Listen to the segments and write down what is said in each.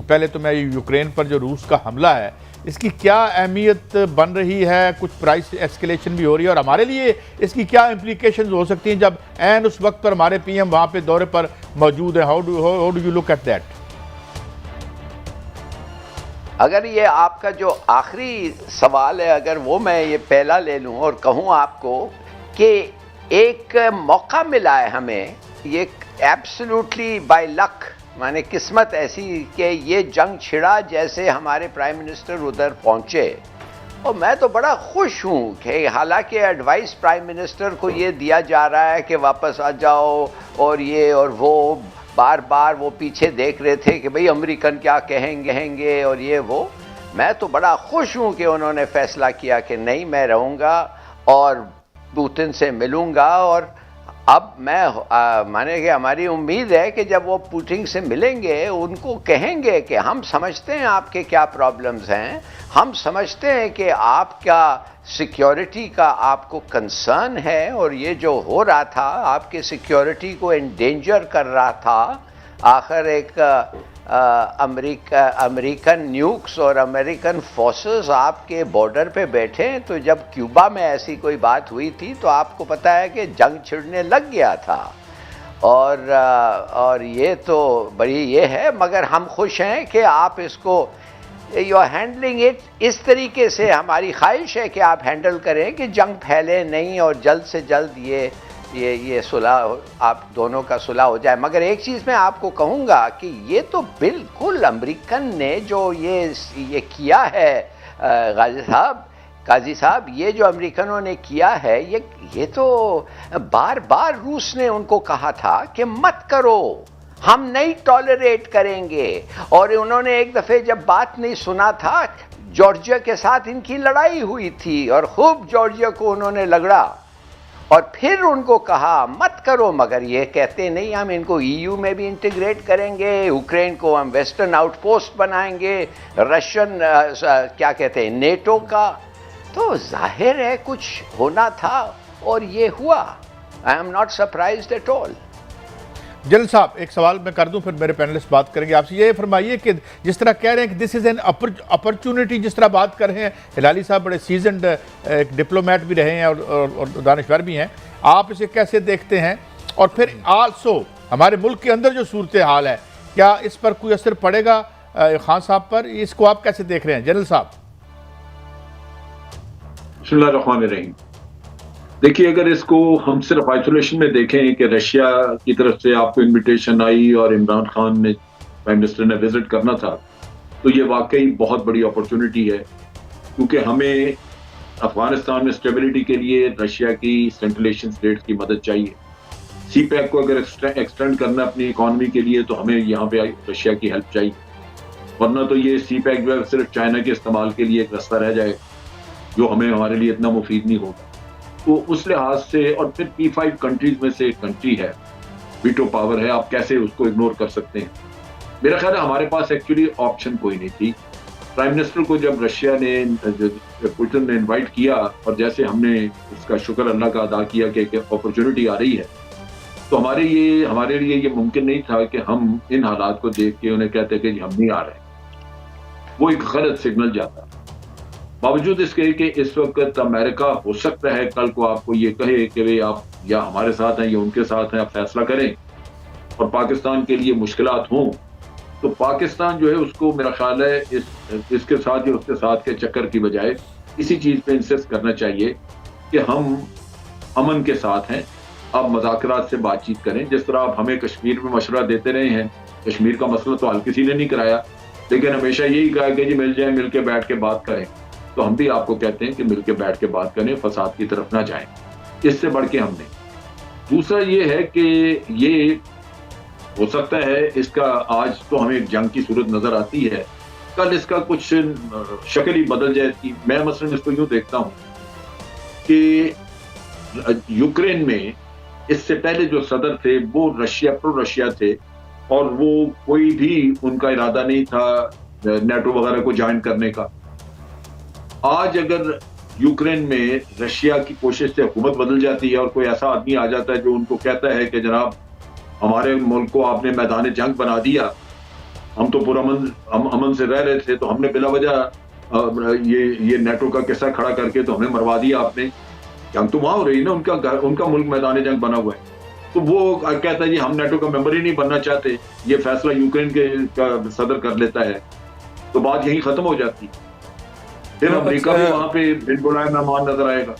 पहले तो मैं यूक्रेन पर जो रूस का हमला है इसकी क्या अहमियत बन रही है, कुछ प्राइस एस्केलेशन भी हो रही है और हमारे लिए इसकी क्या इम्प्लीकेशंस हो सकती हैं जब एन उस वक्त पर हमारे पीएम वहाँ पे दौरे पर मौजूद है। How do you look at that? अगर ये आपका जो आखिरी सवाल है, अगर वो मैं ये पहला ले लूं और कहूं आपको कि एक मौका मिला है हमें, ये एब्सोल्युटली बाय लक, माने किस्मत ऐसी कि ये जंग छिड़ा जैसे हमारे प्राइम मिनिस्टर उधर पहुंचे। और मैं तो बड़ा खुश हूं कि हालांकि एडवाइस प्राइम मिनिस्टर को ये दिया जा रहा है कि वापस आ जाओ और ये और वो, बार बार वो पीछे देख रहे थे कि भाई अमेरिकन क्या कहेंगे और ये वो। मैं तो बड़ा खुश हूं कि उन्होंने फैसला किया कि नहीं, मैं रहूंगा और पुतिन से मिलूंगा। और अब मैं माने कि हमारी उम्मीद है कि जब वो पुतिन से मिलेंगे उनको कहेंगे कि हम समझते हैं आपके क्या प्रॉब्लम्स हैं, हम समझते हैं कि आपका सिक्योरिटी का आपको कंसर्न है और ये जो हो रहा था आपके सिक्योरिटी को एंडेंजर कर रहा था। आखिर एक अमेरिकन न्यूक्स और अमेरिकन फोर्सेस आपके बॉर्डर पे बैठे हैं। तो जब क्यूबा में ऐसी कोई बात हुई थी तो आपको पता है कि जंग छिड़ने लग गया था। और ये तो बड़ी ये है, मगर हम खुश हैं कि आप इसको यू आर हैंडलिंग इट इस तरीके से। हमारी ख्वाहिश है कि आप हैंडल करें कि जंग फैले नहीं और जल्द से जल्द ये सुलह, आप दोनों का सुलह हो जाए। मगर एक चीज़ मैं आपको कहूँगा कि ये तो बिल्कुल अमेरिकन ने जो ये किया है, काजी साहब, ये जो अमेरिकनों ने किया है, ये तो बार बार रूस ने उनको कहा था कि मत करो, हम नहीं टॉलरेट करेंगे। और उन्होंने एक दफ़े जब बात नहीं सुना था, जॉर्जिया के साथ इनकी लड़ाई हुई थी और खूब जॉर्जिया को उन्होंने लगड़ा और फिर उनको कहा मत करो। मगर ये कहते नहीं, हम इनको ईयू में भी इंटीग्रेट करेंगे, यूक्रेन को हम वेस्टर्न आउटपोस्ट बनाएंगे, रशियन क्या कहते हैं नेटो का। तो जाहिर है कुछ होना था और ये हुआ। I am not surprised at all. General साहब, एक सवाल मैं कर दूं, फिर मेरे पैनलिस्ट बात करेंगे आपसे। ये फरमाइए कि जिस तरह कह रहे हैं कि दिस इज़ एन अपॉर्चुनिटी, जिस तरह बात कर रहे हैं, हिलाली साहब बड़े सीजनड डिप्लोमेट भी रहे हैं और दानिशवर भी हैं, आप इसे कैसे देखते हैं? और फिर आल्सो हमारे मुल्क के अंदर जो सूरत हाल है, क्या इस पर कोई असर पड़ेगा खान साहब पर? इसको आप कैसे देख रहे हैं जनरल साहब? बिस्मिल्लाहिर्रहमानिर्रहीम। देखिए, अगर इसको हम सिर्फ आइसोलेशन में देखें कि रशिया की तरफ से आपको इनविटेशन आई और इमरान खान ने, प्राइम मिनिस्टर ने विजिट करना था, तो ये वाकई बहुत बड़ी अपॉर्चुनिटी है, क्योंकि हमें अफगानिस्तान में स्टेबिलिटी के लिए रशिया की सेंट्रल एशियन स्टेट्स की मदद चाहिए। सीपैक को अगर एक्सटेंड करना अपनी इकॉनमी के लिए तो हमें यहाँ पे रशिया की हेल्प चाहिए, वरना तो ये सीपैक जो है सिर्फ चाइना के इस्तेमाल के लिए एक रास्ता रह जाएगा, जो हमें हमारे लिए इतना मुफीद नहीं होगा। तो उस लिहाज से, और फिर P5 कंट्रीज में से एक कंट्री है, वीटो पावर है, आप कैसे उसको इग्नोर कर सकते हैं? मेरा ख्याल है हमारे पास एक्चुअली ऑप्शन कोई नहीं थी। प्राइम मिनिस्टर को जब रशिया ने, पुतिन ने इनवाइट किया, और जैसे हमने इसका शुक्र अल्लाह का अदा किया कि अपॉर्चुनिटी आ रही है, तो हमारे लिए ये मुमकिन नहीं था कि हम इन हालात को देख के उन्हें कहते कि हम नहीं आ रहे। वो एक गलत सिग्नल जाता। बावजूद इसके कि इस वक्त अमेरिका हो सकता है कल को आपको ये कहे कि वे आप या हमारे साथ हैं या उनके साथ हैं, आप फैसला करें, और पाकिस्तान के लिए मुश्किलात हों, तो पाकिस्तान जो है उसको मेरा ख्याल है इसके साथ या उसके साथ के चक्कर की बजाय इसी चीज़ पे इंसिस्ट करना चाहिए कि हम अमन के साथ हैं, आप मुज़ाकरात से बातचीत करें। जिस तरह आप हमें कश्मीर में मशवरा देते रहे हैं, कश्मीर का मसला तो हल किसी ने नहीं कराया, लेकिन हमेशा यही कहा कि जी मिल जाए, मिल के बैठ के बात करें। तो हम भी आपको कहते हैं कि मिल के बैठ के बात करें, फसाद की तरफ ना जाएं, इससे बढ़ के हमने। दूसरा ये है कि ये हो सकता है इसका, आज तो हमें एक जंग की सूरत नजर आती है, कल इसका कुछ शक्ल ही बदल जाए। मैं मसलन इसको यूं देखता हूं कि यूक्रेन में इससे पहले जो सदर थे वो प्रो रशिया थे, और वो कोई भी उनका इरादा नहीं था नेटो वगैरह को ज्वाइन करने का। आज अगर यूक्रेन में रशिया की कोशिश से हुकूमत बदल जाती है और कोई ऐसा आदमी आ जाता है जो उनको कहता है कि जनाब हमारे मुल्क को आपने मैदान जंग बना दिया, हम तो पूरा हम अमन से रह रहे थे, तो हमने बिला वजह ये नेटो का किस्सा खड़ा करके तो हमें मरवा दिया आपने। जंग तो वहां हो रही ना, उनका मुल्क मैदान जंग बना हुआ है। तो वो कहता है जी हम नेटो का मेंबर ही नहीं बनना चाहते, ये फैसला यूक्रेन का सदर कर लेता है, तो बात यहीं खत्म हो जाती। फिर अमेरिका भी वहां पे बिन बुलाए मेहमान नजर आएगा।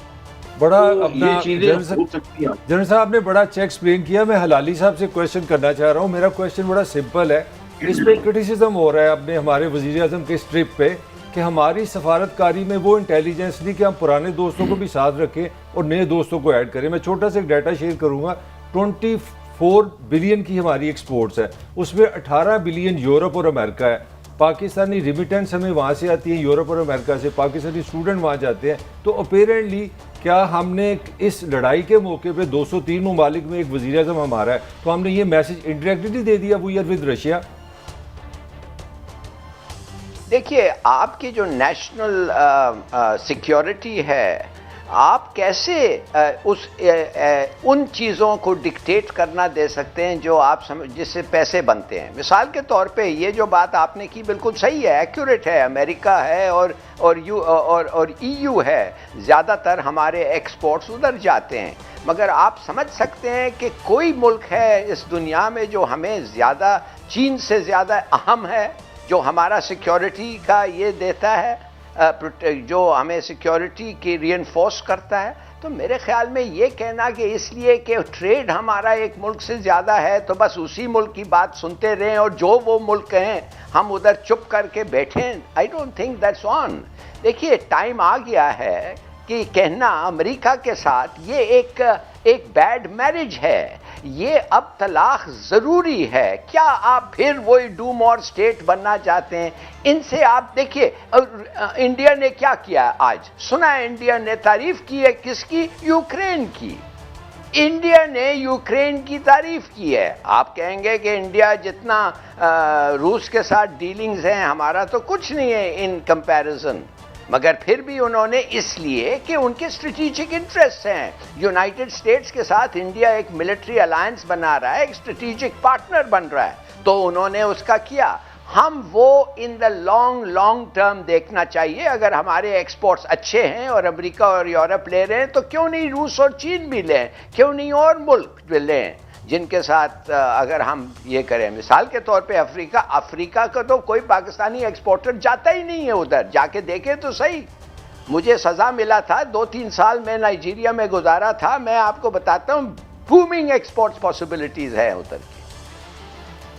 बड़ा तो अपना ये चीजें हो सकती हैं। जनरल साहब ने बड़ा अच्छा एक्सप्लेन किया। मैं हलाली साहब से क्वेश्चन करना चाह रहा हूँ। मेरा क्वेश्चन बड़ा सिंपल है। इस पे क्रिटिसिज्म हो रहा है अपने हमारे वजीर आजम के इस ट्रिप पे कि हमारी सफारतकारी में वो इंटेलिजेंस नहीं कि हम पुराने दोस्तों को भी साथ रखें और नए दोस्तों को ऐड करें। मैं छोटा सा एक डाटा शेयर करूँगा। 24 बिलियन की हमारी एक्सपोर्ट्स है, उसमें 18 बिलियन यूरोप और अमेरिका है। पाकिस्तानी रिमिटेंस हमें वहाँ से आती है, यूरोप और अमेरिका से। पाकिस्तानी स्टूडेंट वहाँ जाते हैं। तो अपेरेंटली क्या हमने इस लड़ाई के मौके पे 203 ममालिक में एक वज़ीर आज़म हमारा है, तो हमने ये मैसेज इंडायरेक्टली दे दिया वी आर विद रशिया? देखिए, आपकी जो नेशनल सिक्योरिटी है, आप कैसे उन चीज़ों को डिक्टेट करना दे सकते हैं जो आप जिससे पैसे बनते हैं। मिसाल के तौर पे ये जो बात आपने की बिल्कुल सही है, एक्यूरेट है। अमेरिका है और EU है, ज़्यादातर हमारे एक्सपोर्ट्स उधर जाते हैं। मगर आप समझ सकते हैं कि कोई मुल्क है इस दुनिया में जो हमें ज़्यादा, चीन से ज़्यादा अहम है, जो हमारा सिक्योरिटी का ये देता है, जो हमें सिक्योरिटी की रीइंफोर्स करता है। तो मेरे ख्याल में ये कहना कि इसलिए कि ट्रेड हमारा एक मुल्क से ज़्यादा है तो बस उसी मुल्क की बात सुनते रहें और जो वो मुल्क कहें हम उधर चुप करके बैठें, I don't think that's on. देखिए, टाइम आ गया है कि कहना अमेरिका के साथ ये एक बैड मैरिज है, ये अब तलाक ज़रूरी है। क्या आप फिर वही डूम और स्टेट बनना चाहते हैं? इनसे आप देखिए, इंडिया ने क्या किया आज सुना है? इंडिया ने तारीफ की है किसकी? यूक्रेन की। इंडिया ने यूक्रेन की तारीफ की है। आप कहेंगे कि इंडिया जितना रूस के साथ डीलिंग्स हैं, हमारा तो कुछ नहीं है इन कंपैरिजन। मगर फिर भी उन्होंने, इसलिए कि उनके स्ट्रेटेजिक इंटरेस्ट हैं। यूनाइटेड स्टेट्स के साथ इंडिया एक मिलिट्री अलायंस बना रहा है, एक स्ट्रेटेजिक पार्टनर बन रहा है, तो उन्होंने उसका किया। हम वो इन द लॉन्ग टर्म देखना चाहिए। अगर हमारे एक्सपोर्ट्स अच्छे हैं और अमेरिका और यूरोप ले रहे हैं, तो क्यों नहीं रूस और चीन भी लें, क्यों नहीं और मुल्क भी लें जिनके साथ अगर हम ये करें। मिसाल के तौर पे अफ्रीका का तो कोई पाकिस्तानी एक्सपोर्टर जाता ही नहीं है उधर। जाके देखे तो सही। मुझे सज़ा मिला था, 2-3 साल मैं नाइजीरिया में गुजारा था। मैं आपको बताता हूँ, बूमिंग एक्सपोर्ट्स पॉसिबिलिटीज़ है उधर की।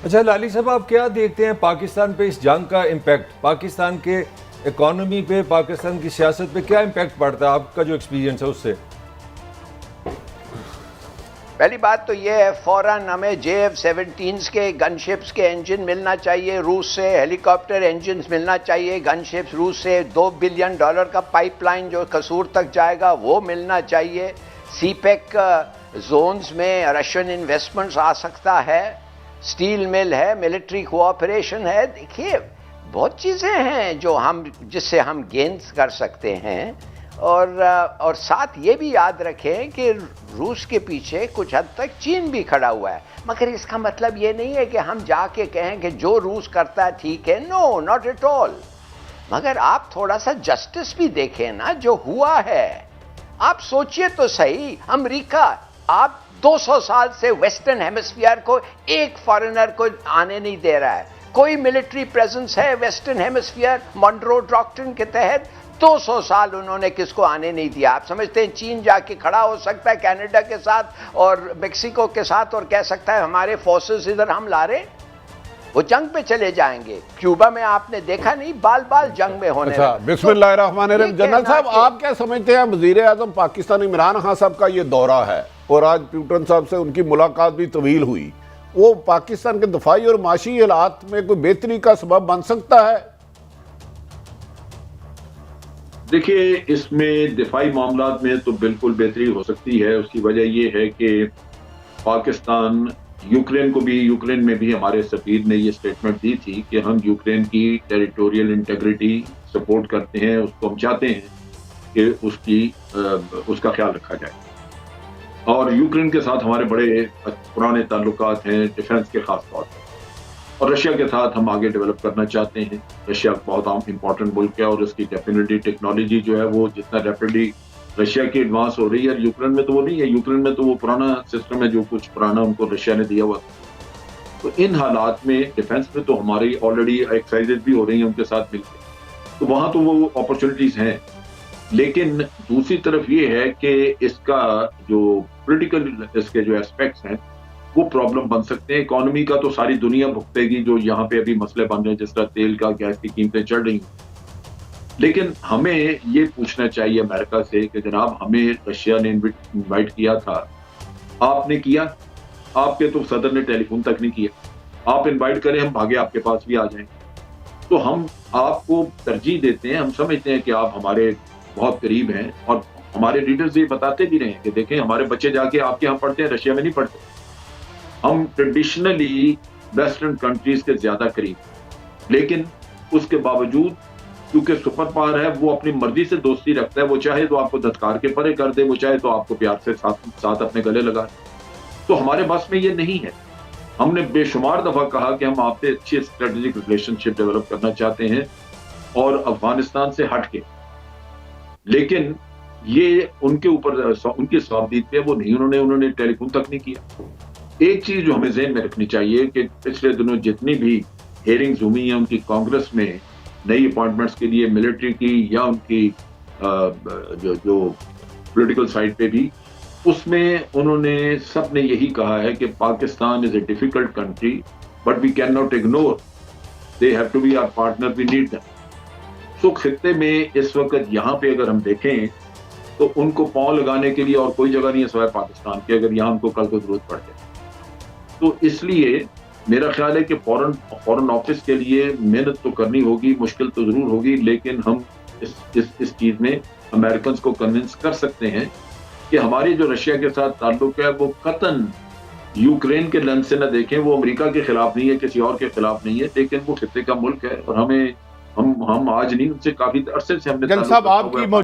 अच्छा लाली साहब, आप क्या देखते हैं पाकिस्तान पे इस जंग का इम्पैक्ट? पाकिस्तान के इकॉनमी पे, पाकिस्तान की सियासत पे क्या इम्पैक्ट पड़ता है? आपका जो एक्सपीरियंस है उससे। पहली बात तो ये है, फ़ौरन हमें JF-17 के गनशिप्स के इंजन मिलना चाहिए रूस से, हेलीकॉप्टर इंजन मिलना चाहिए गनशिप्स रूस से, $2 बिलियन का पाइपलाइन जो कसूर तक जाएगा वो मिलना चाहिए। CPEC जोन्स में रशियन इन्वेस्टमेंट्स आ सकता है, स्टील मिल है, मिलिट्री कोऑपरेशन है। देखिए, बहुत चीज़ें हैं जो जिससे हम गेन कर सकते हैं। और साथ ये भी याद रखें कि रूस के पीछे कुछ हद तक चीन भी खड़ा हुआ है। मगर इसका मतलब ये नहीं है कि हम जाके कहें कि जो रूस करता है ठीक है। No, not at all. मगर आप थोड़ा सा जस्टिस भी देखें ना जो हुआ है। आप सोचिए तो सही, अमेरिका आप 200 साल से वेस्टर्न हेमिस्फीयर को एक फॉरेनर को आने नहीं दे रहा है। कोई मिलिट्री प्रेजेंस है वेस्टर्न हेमिस्फीयर मॉन्ट्रो डॉक्ट्रिन के तहत? 200 साल उन्होंने किसको आने नहीं दिया। आप समझते हैं चीन जाके खड़ा हो सकता है कनाडा के साथ और मेक्सिको के साथ और कह सकता है हमारे फोर्सेस इधर हम ला रहे? वो जंग पे चले जाएंगे। क्यूबा में आपने देखा नहीं, बाल बाल जंग में होने। अच्छा, बिस्मिल्लाहिर्रहमानिर्रहीम। जनरल साहब, आप क्या समझते हैं वज़ीर आज़म पाकिस्तान इमरान खान साहब का ये दौरा है और आज प्यूटन साहब से उनकी मुलाकात भी तवील हुई, वो पाकिस्तान के दफाई और माशी हालात में कोई बेहतरी का सबब बन सकता है? देखिए, इसमें दिफाई मामलात में तो बिल्कुल बेहतरी हो सकती है। उसकी वजह यह है कि पाकिस्तान यूक्रेन में भी हमारे सफीर ने ये स्टेटमेंट दी थी कि हम यूक्रेन की टेरिटोरियल इंटेग्रिटी सपोर्ट करते हैं, उसको हम चाहते हैं कि उसका ख्याल रखा जाए। और यूक्रेन के साथ हमारे बड़े पुराने ताल्लुकात हैं डिफेंस के खास तौर पर। और रशिया के साथ हम आगे डेवलप करना चाहते हैं। रशिया बहुत इंपॉर्टेंट मुल्क है और उसकी डेफिनेटली टेक्नोलॉजी जो है वो जितना रैपिडली रशिया की एडवांस हो रही है, यूक्रेन में तो वो नहीं है, यूक्रेन में तो वो पुराना सिस्टम है जो कुछ पुराना उनको रशिया ने दिया हुआ। तो इन हालात में डिफेंस में तो हमारी ऑलरेडी एक्सरसाइजेज भी हो रही हैं उनके साथ मिलकर, तो वहां तो वो अपॉर्चुनिटीज हैं। लेकिन दूसरी तरफ ये है कि इसका जो पॉलिटिकल इसके जो एस्पेक्ट्स हैं वो प्रॉब्लम बन सकते हैं। इकोनॉमी का तो सारी दुनिया भुगतेगी, जो यहाँ पे अभी मसले बन रहे हैं, जिस तरह तेल का, गैस की कीमतें चढ़ रही हैं। लेकिन हमें ये पूछना चाहिए अमेरिका से कि जनाब हमें रशिया ने इनवाइट किया था, आपने किया? आपके तो सदर ने टेलीफोन तक नहीं किया। आप इनवाइट करें, हम भागे आपके पास भी आ जाएंगे। तो हम आपको तरजीह देते हैं, हम समझते हैं कि आप हमारे बहुत करीब हैं और हमारे लीडर्स ये बताते भी रहे कि देखें हमारे बच्चे जाके आपके यहाँ पढ़ते हैं, रशिया में नहीं पढ़ते। हम ट्रेडिशनली वेस्टर्न कंट्रीज के ज्यादा करीब, लेकिन उसके बावजूद क्योंकि सुपर पावर है वो अपनी मर्जी से दोस्ती रखता है, वो चाहे तो आपको धत्कार के परे कर दे, वो चाहे तो आपको प्यार से साथ अपने गले लगा। तो हमारे बस में ये नहीं है। हमने बेशुमार दफा कहा कि हम आपसे अच्छी स्ट्रेटेजिक रिलेशनशिप डेवलप करना चाहते हैं और अफगानिस्तान से हट के, लेकिन ये उनके ऊपर उनकी स्वाबदीद पे वो नहीं, उन्होंने टेलीफोन तक नहीं किया। एक चीज जो हमें ज़हन में रखनी चाहिए कि पिछले दिनों जितनी भी हेयरिंग्स हुई हैं उनकी कांग्रेस में नई अपॉइंटमेंट्स के लिए, मिलिट्री की या उनकी जो पॉलिटिकल साइड पे भी, उसमें उन्होंने सबने यही कहा है कि Pakistan is a difficult country but we can not ignore, they have to be our partner, we need them. So खित्ते में इस वक्त यहाँ पे अगर हम देखें तो उनको पांव लगाने के लिए और कोई जगह नहीं है सिवाय पाकिस्तान की, अगर यहाँ उनको कल को जरूरत पड़ जाए। तो इसलिए मेरा ख्याल है कि फॉरेन ऑफिस के लिए मेहनत तो करनी होगी, मुश्किल तो जरूर होगी, लेकिन हम इस चीज में अमेरिकन को कन्विंस कर सकते हैं कि हमारी जो रशिया के साथ ताल्लुक है वो कतन यूक्रेन के लेंस से न देखें। वो अमेरिका के खिलाफ नहीं है, किसी और के खिलाफ नहीं है, लेकिन वो खित्ते का मुल्क है और हम आज नहीं, उनसे काफी अरसे से हमने जल साहब आपकी